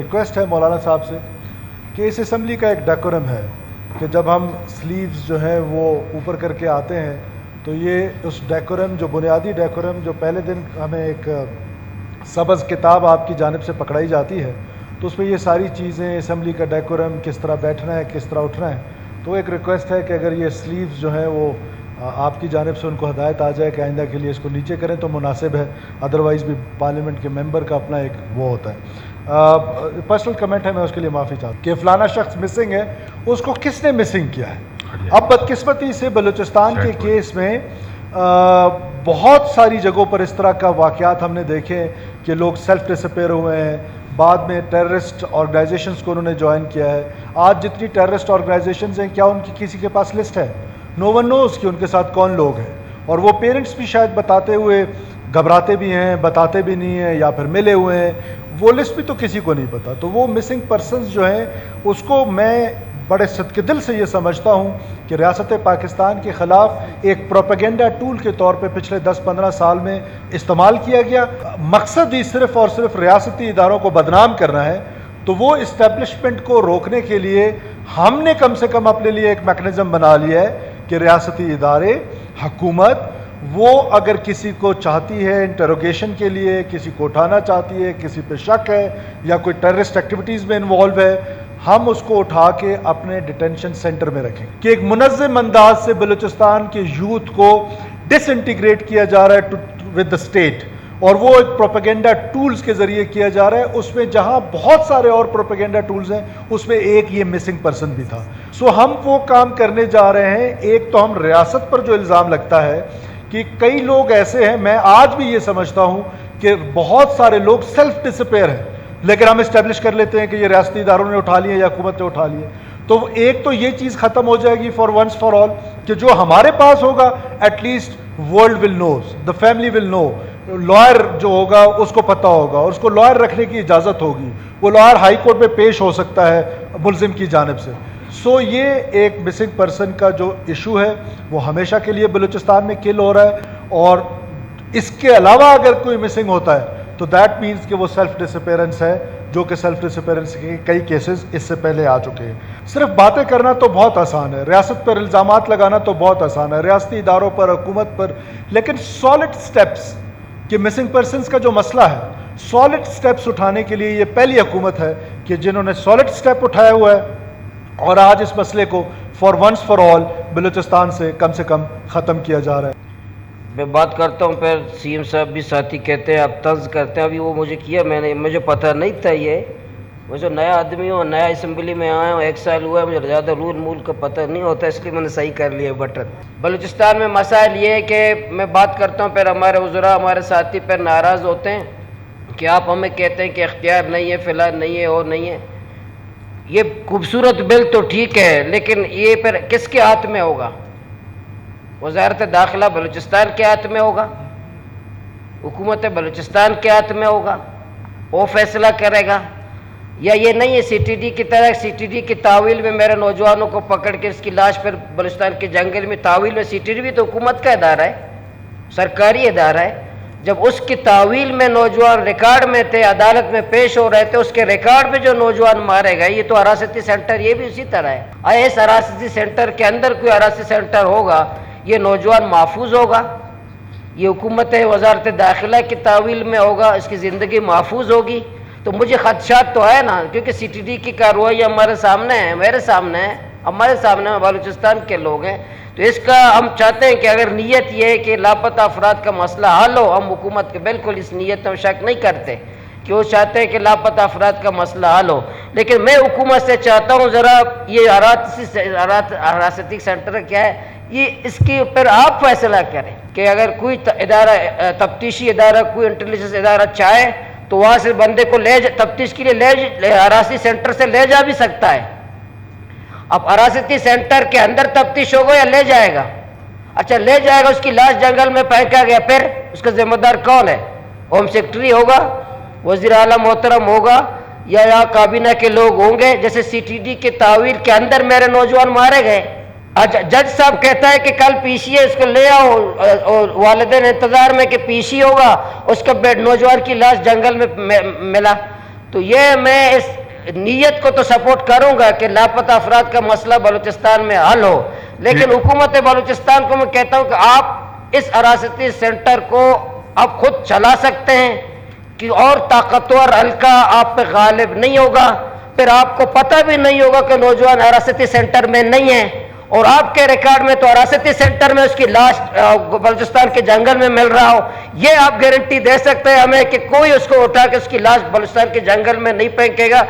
Request ہے مولانا صاحب سے کہ اس اسمبلی کا ایک ڈیکورم ہے کہ جب ہم سلیوز جو ہیں وہ اوپر کر کے آتے ہیں تو یہ اس ڈیکورم جو بنیادی ڈیکورم جو پہلے دن ہمیں ایک سبز کتاب آپ کی جانب سے پکڑائی جاتی ہے تو اس میں یہ ساری چیزیں اسمبلی کا ڈیکورم کس طرح بیٹھنا ہے کس طرح اٹھنا ہے، تو ایک ریکویسٹ ہے کہ اگر یہ سلیوز جو ہیں وہ آپ کی جانب سے ان کو ہدایت آ جائے کہ آئندہ کے لیے اس کو نیچے کریں تو مناسب ہے، ادروائز بھی پارلیمنٹ کے ممبر کا اپنا ایک وہ ہوتا ہے۔ پرسنل کمنٹ ہے، میں اس کے لیے معافی چاہتا ہوں کہ فلانا شخص مسنگ ہے، اس کو کس نے مسنگ کیا ہے۔ اب بدقسمتی سے بلوچستان کے کیس میں بہت ساری جگہوں پر اس طرح کا واقعات ہم نے دیکھے کہ لوگ سیلف ڈسپیئر ہوئے ہیں، بعد میں ٹیررسٹ آرگنائزیشنز کو انہوں نے جوائن کیا ہے۔ آج جتنی ٹیررسٹ آرگنائزیشنز ہیں، کیا ان کی کسی کے پاس لسٹ ہے؟ نو ون نوز کہ ان کے ساتھ کون لوگ ہیں، اور وہ پیرنٹس بھی شاید بتاتے ہوئے گھبراتے بھی ہیں، بتاتے بھی نہیں ہیں، یا پھر ملے ہوئے ہیں، وہ لسٹ بھی تو کسی کو نہیں پتا۔ تو وہ مسنگ پرسنز جو ہیں اس کو میں بڑے صدقے دل سے یہ سمجھتا ہوں کہ ریاست پاکستان کے خلاف ایک پروپیگنڈا ٹول کے طور پہ پچھلے 10-15 سال میں استعمال کیا گیا۔ مقصد ہی صرف اور صرف ریاستی اداروں کو بدنام کرنا ہے، تو وہ اسٹیبلشمنٹ کو روکنے کے لیے ہم نے کم سے کم اپنے لیے ایک میکنزم بنا لیا ہے کہ ریاستی ادارے، حکومت، وہ اگر کسی کو چاہتی ہے انٹروگیشن کے لیے، کسی کو اٹھانا چاہتی ہے، کسی پہ شک ہے یا کوئی ٹیررسٹ ایکٹیویٹیز میں انوالو ہے، ہم اس کو اٹھا کے اپنے ڈیٹینشن سینٹر میں رکھیں کہ ایک منظم انداز سے بلوچستان کے یوتھ کو ڈس انٹیگریٹ کیا جا رہا ہے ود دا اسٹیٹ، اور وہ ایک پروپیگنڈا ٹولز کے ذریعے کیا جا رہا ہے۔ اس میں جہاں بہت سارے اور پروپیگنڈا ٹولز ہیں، اس میں ایک یہ مسنگ پرسن بھی تھا۔ سو ہم وہ کام کرنے جا رہے ہیں۔ ایک تو ہم ریاست پر جو الزام لگتا ہے کہ کئی لوگ ایسے ہیں، میں آج بھی یہ سمجھتا ہوں کہ بہت سارے لوگ سیلف ڈسپیئر ہیں، لیکن ہم اسٹیبلش کر لیتے ہیں کہ یہ ریاستی اداروں نے اٹھا لیے یا حکومت نے اٹھا لیے۔ تو ایک تو یہ چیز ختم ہو جائے گی فار ونس فار آل کہ جو ہمارے پاس ہوگا at least world will knows, the family will know, lawyer جو ہوگا اس کو پتہ ہوگا اور اس کو لائر رکھنے کی اجازت ہوگی، وہ لائر ہائی کورٹ میں پیش ہو سکتا ہے ملزم کی جانب سے۔ سو یہ ایک مسنگ پرسن کا جو ایشو ہے وہ ہمیشہ کے لیے بلوچستان میں کل ہو رہا ہے، اور اس کے علاوہ اگر کوئی مسنگ ہوتا ہے تو دیٹ مینز کہ وہ سیلف ڈسپیئرنس ہے، جو کہ سیلف ڈسپیئرنس کے کئی کیسز اس سے پہلے آ چکے ہیں۔ صرف باتیں کرنا تو بہت آسان ہے، ریاست پر الزامات لگانا تو بہت آسان ہے، ریاستی اداروں پر، حکومت پر، لیکن سالڈ سٹیپس کہ مسنگ پرسنز کا جو مسئلہ ہے، سالڈ سٹیپس اٹھانے کے لیے یہ پہلی حکومت ہے کہ جنہوں نے سالڈ سٹیپ اٹھایا ہوا ہے، اور آج اس مسئلے کو for once for all Balochistan سے کم ختم کیا جا رہا ہے۔ میں بات کرتا ہوں، پھر سی ایم صاحب بھی ساتھی کہتے ہیں آپ طنز کرتے ہیں، ابھی وہ مجھے کیا، مجھے پتہ نہیں تھا، یہ میں جو نیا آدمی ہوں، نیا اسمبلی میں آیا ہوں، 1 سال ہوا ہے، مجھے زیادہ رول مول کا پتہ نہیں ہوتا، اس لیے میں نے صحیح کر لیا بٹن۔ بلوچستان میں مسائل یہ ہے کہ میں بات کرتا ہوں، پھر ہمارے وزراء، ہمارے ساتھی پھر ناراض ہوتے ہیں کہ آپ ہمیں کہتے ہیں کہ اختیار نہیں ہے، فی الحال نہیں ہے اور نہیں ہے۔ یہ خوبصورت بل تو ٹھیک ہے، لیکن یہ پھر کس کے ہاتھ میں ہوگا؟ وزارت داخلہ بلوچستان کے ہاتھ میں ہوگا، حکومت بلوچستان کے ہاتھ میں ہوگا، وہ فیصلہ کرے گا؟ یا یہ نہیں ہے سی ٹی ڈی کی طرح، سی ٹی ڈی کی تعویل میں میرے نوجوانوں کو پکڑ کے اس کی لاش پھر بلوچستان کے جنگل میں تعویل میں، سی ٹی ڈی بھی تو حکومت کا ادارہ ہے، سرکاری ادارہ ہے، جب اس کی تعویل میں نوجوان ریکارڈ میں تھے، عدالت میں پیش ہو رہے تھے، اس کے ریکارڈ میں جو نوجوان مارے گئے، یہ تو حراستی سینٹر، یہ بھی اسی طرح ہے۔ آیا اس حراستی سینٹر کے اندر کوئی حراستی سینٹر ہوگا، یہ نوجوان محفوظ ہوگا؟ یہ حکومت وزارت داخلہ کی تعویل میں ہوگا، اس کی زندگی محفوظ ہوگی؟ تو مجھے خدشات تو ہے نا، کیونکہ سی ٹی ڈی کی کارروائی ہمارے سامنے ہے، میرے سامنے ہے، ہمارے سامنے ہے، بلوچستان کے لوگ ہیں۔ تو اس کا ہم چاہتے ہیں کہ اگر نیت یہ ہے کہ لاپتہ افراد کا مسئلہ حل ہو، ہم حکومت کے بالکل اس نیت میں شک نہیں کرتے کہ وہ چاہتے ہیں کہ لاپتہ افراد کا مسئلہ حل ہو، لیکن میں حکومت سے چاہتا ہوں ذرا یہ حراستی سینٹر کیا ہے، یہ اس کے اوپر آپ فیصلہ کریں کہ اگر کوئی ادارہ، تفتیشی ادارہ، کوئی انٹیلیجنس ادارہ چاہے تو وہاں سے بندے کو تفتیش کے لیے حراستی سینٹر سے لے جا بھی سکتا ہے۔ اب حراستی سینٹر کے اندر تفتیش ہوگا یا لے جائے گا؟ اچھا لے جائے گا، اس کی لاش جنگل میں پھینکا گیا، پھر اس کا ذمہ دار کون ہے؟ ہوم سیکرٹری ہوگا، وزیر اعلیٰ محترم ہوگا، یا کابینہ کے لوگ ہوں گے؟ جیسے سی ٹی ڈی کی تعویل کے اندر میرے نوجوان مارے گئے، جج صاحب کہتا ہے کہ کل پیشی ہے، اس کو لے آؤ، اور والدین انتظار میں کہ پیشی ہوگا، اس کا نوجوان کی لاش جنگل میں ملا، تو یہ میں اس نیت کو تو سپورٹ کروں گا کہ لاپتہ افراد کا مسئلہ بلوچستان میں حل ہو، لیکن حکومت بلوچستان کو میں کہتا ہوں کہ آپ اس حراستی سینٹر کو اب خود چلا سکتے ہیں کہ اور طاقتور حلقہ آپ پہ غالب نہیں ہوگا، پھر آپ کو پتہ بھی نہیں ہوگا کہ نوجوان حراستی سینٹر میں نہیں ہے، اور آپ کے ریکارڈ میں تو حراستی سینٹر میں اس کی لاش بلوچستان کے جنگل میں مل رہا ہو۔ یہ آپ گارنٹی دے سکتے ہیں ہمیں کہ کوئی اس کو اٹھا کے اس کی لاش بلوچستان کے جنگل میں نہیں پھینکے گا؟